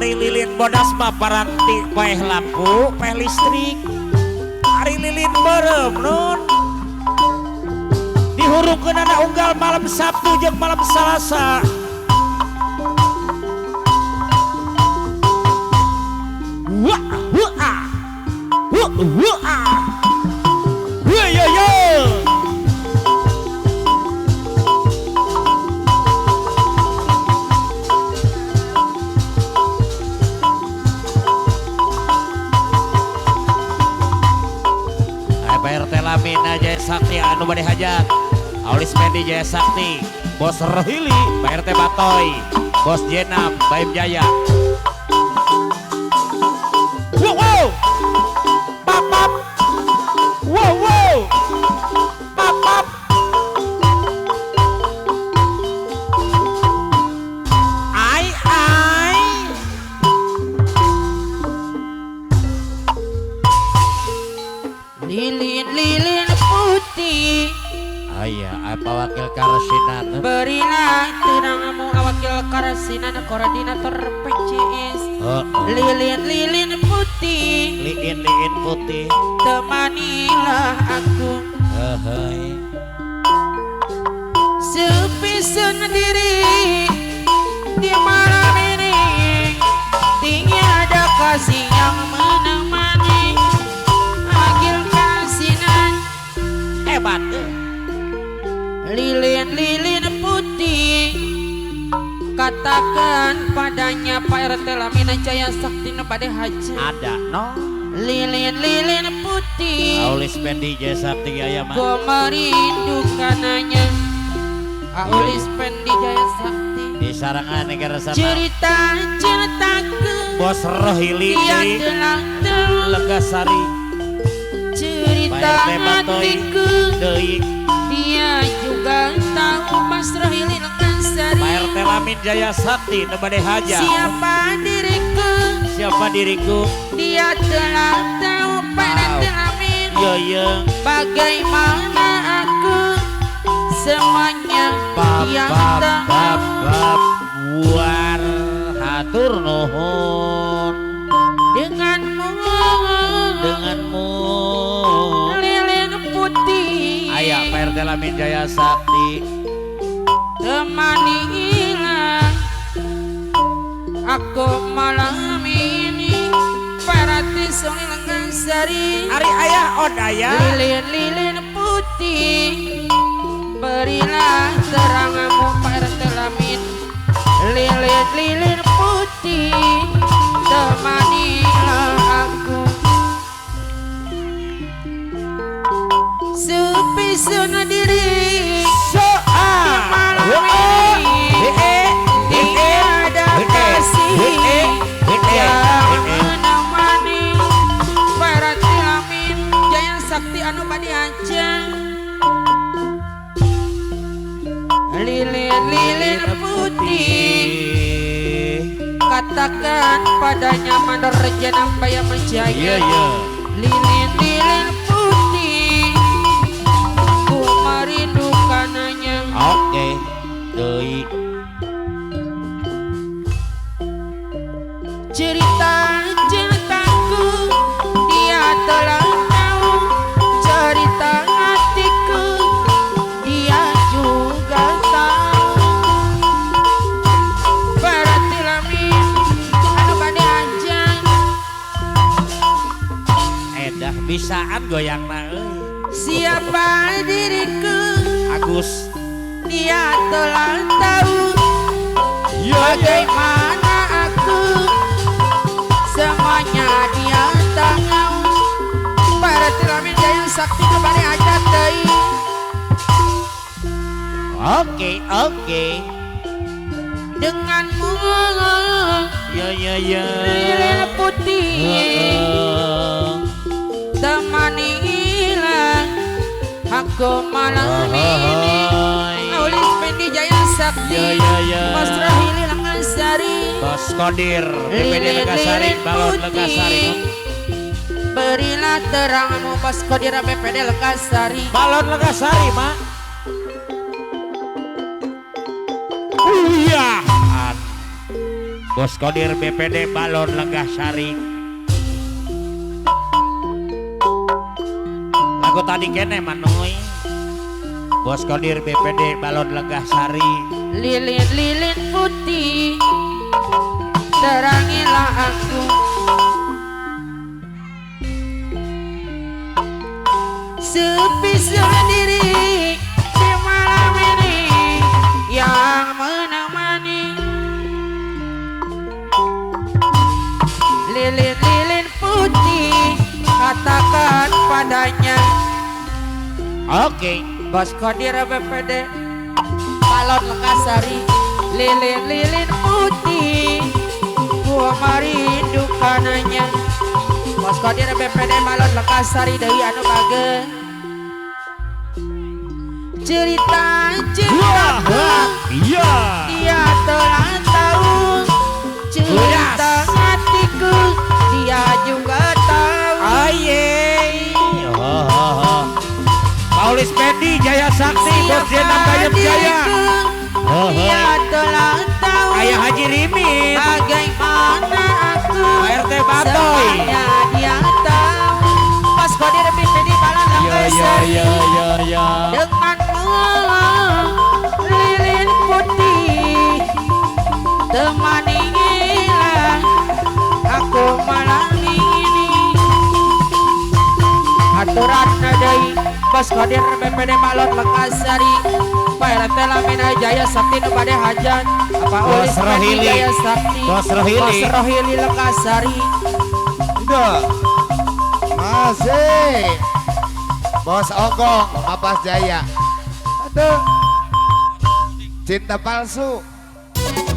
Ari lilin bodas paparanti paeh lampu paeh listrik. Ari lilin berem nun dihurungkeun anak unggal malam Sabtu jeung malam Salasa. Wah wah wah yo yo. PRT Lamina Jaya Sakti anu bade hajat. Aulis Mendi Jaya Sakti, Bos Rohili, PRT Batoy, Bos Jenam, Baim Jaya. Wow wow, pap pap, wow wow, pap pap. Ai ai. Lilin putih. Ayah, apa wakil karasinan? Berilah tenangmu wakil karasinan koordinator PCS. Lilin putih. Lilin putih. Temanilah aku. Sepi sendiri di malam ini. Tiada kasih yang menemani. Wakil karasinan Hebat. Lilin putih. Katakan padanya Pak RT Lamina Jaya Sakti bade hajat. Ada no. Lilin putih. Aulis Pendi Jaya Sakti aya mah. Ku merindukannya. Aulis Pendi Jaya Sakti. Di sarangan negara sama. Ceritaku. Bos Rohili Dia telah tahu. Legasari. Cerita hatiku. Deui. Dia juga tahu Mas Rohili Legasari. Pak RT Lamin Jaya Sakti bade hajat. Siapa diriku? Dia telah tahu Pak RT Lamin. Yo. Bagaimana aku semuanya dia tahu. Buar hatur nuhun Denganmu lilin putih. Ayah Pak RT Lamin Jaya Sakti. Temanilah aku malam ini. Parati Soli Legasari. Ari ayah odaya. Lilin putih. Berilah terangmu Pak RT Lamin. Lilin putih. Temanilah aku. Sepi sendiri di malam ini. Tiada kasih yang menemani. Pak RT Lamin Jaya Sakti anu bade hajat. Lilin putih. Katakan padanya mandor jenam Bayam Jaya. Lilin putih. Ku merindukannya. Oke. Deui. Ceritaku. Dia telah tahu. Cerita hatiku. Dia juga tahu. Pak RT Lamin anu bade hajat. Edah bisaan goyangna euy. Siapa diriku? Agus. Dia telah tahu. Bagaimana aku semuanya dia tahu. Pak RT Lamin Jaya Sakti bade hajat deui. Oke. Denganmu Ya. lilin putih. Temanilah aku malam ini. Aulis Pendi Jaya Sakti. Mas Rohili Legasari. Bos Kodir DPD Legasari, Balon Legasari. Berilah terangmu Bos Kodir BPD Legasari. Balon Legasari mak. Uyahan. Bos Kodir BPD Balon Lenggah Sari. Lagu tadi kene manuy. Bos Kodir BPD Balon Lenggah Sari. Lilin-lilin putih terangilah aku, sepi sendiri di malam ini yang menemani. Lilin-lilin putih katakan padanya. Oke. Bos Kodir BPD Balon Lenggah Sari. Lilin-lilin putih gua merindukannya. Bos Kodir BPD Balon Lenggah Sari deui anu bageun. Cerita-cerita Iya. dia telah tahu, cerita hatiku dia juga tahu. Aye. Paulis Pendi Jaya Sakti Bos Jenam Bayam Jaya. Dia telah tahu Ayah Haji Rimin. bagaimana aku. Pak RT Batoy. Semuanya dia tahu. Bos Kodir BPD Balon Lenggah Sari. ya. Denganmu lilin putih temanilah aku malam ini. Aturan deui Bos Kodir BPD Balon Lenggah Sari. Pak RT Lamina Jaya Sakti nu bade hajat. Apa Bos Ulis Pendi Rohili. Jaya Sakti. Bos Rohili. Bos Rohili Lenggah Sari. Enggak. Masih. Bos Ogong, Mapas Jaya. Aduh. Cinta palsu.